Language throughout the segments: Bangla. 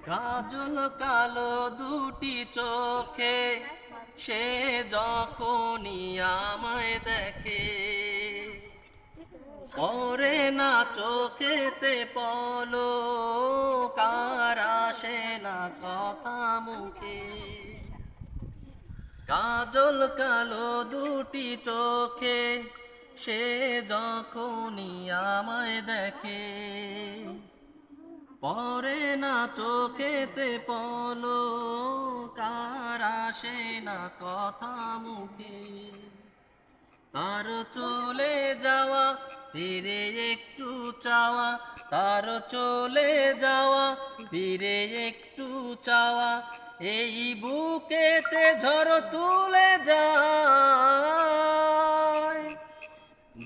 কাজল কালো দুটি চোখে সে যখনই আমায় দেখে, পরে না চোখেতে পলক আর আসে না কথা মুখে। কাজল কালো দুটি চোখে সে যখনই আমায় দেখে, পরে না চোখেতে পলক আর আসে না কথা মুখে। তার চলে যাওয়া ফিরে একটু চাওয়া, তার চলে যাওয়া ফিরে একটু চাওয়া, এই বুকেতে ঝড় তুলে যায়।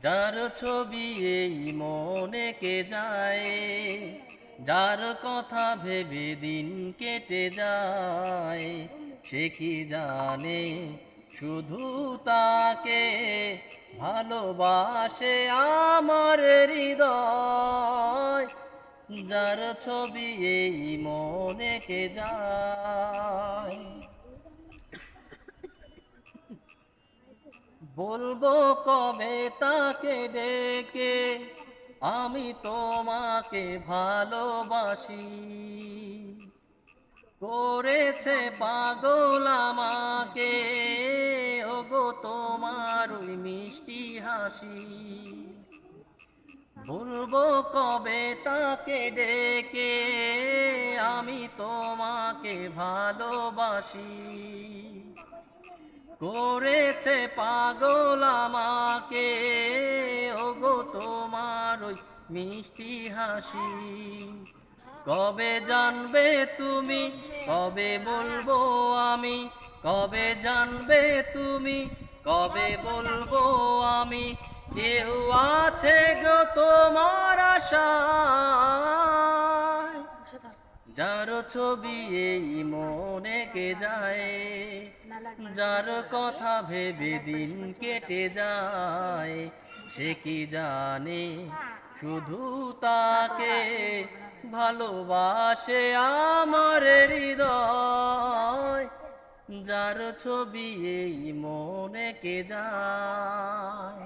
যার ছবি এই মনে কে যায়, যার কথা ভেবে দিন কেটে যায়, সে কি জানে শুধু তাকে ভালোবাসে আমার হৃদয়। যার ছবি এই মনে কে যায়। বলবো কবে তাকে ডেকে আমি তোমাকে ভালোবাসি, করেছে পাগল আমাকে ওগো তোমার ওই মিষ্টি হাসি। বলবো কবে তাকে ডেকে আমি তোমাকে ভালোবাসি, করেছে পাগল আমাকে ওগো তোমার ওই মিষ্টি হাসি। কবে জানবে তুমি, কবে বলবো আমি, কবে জানবে তুমি, কবে বলবো আমি, কেউ আছে গো তোমার আশায়। যার ছবি এই মনে কে যায়, যার কথা ভেবে দিন কেটে যায়, সে কি জানে শুধু তাকে ভালোবাসে আমার হৃদয়। যার ছবি এই মনে কে যায়।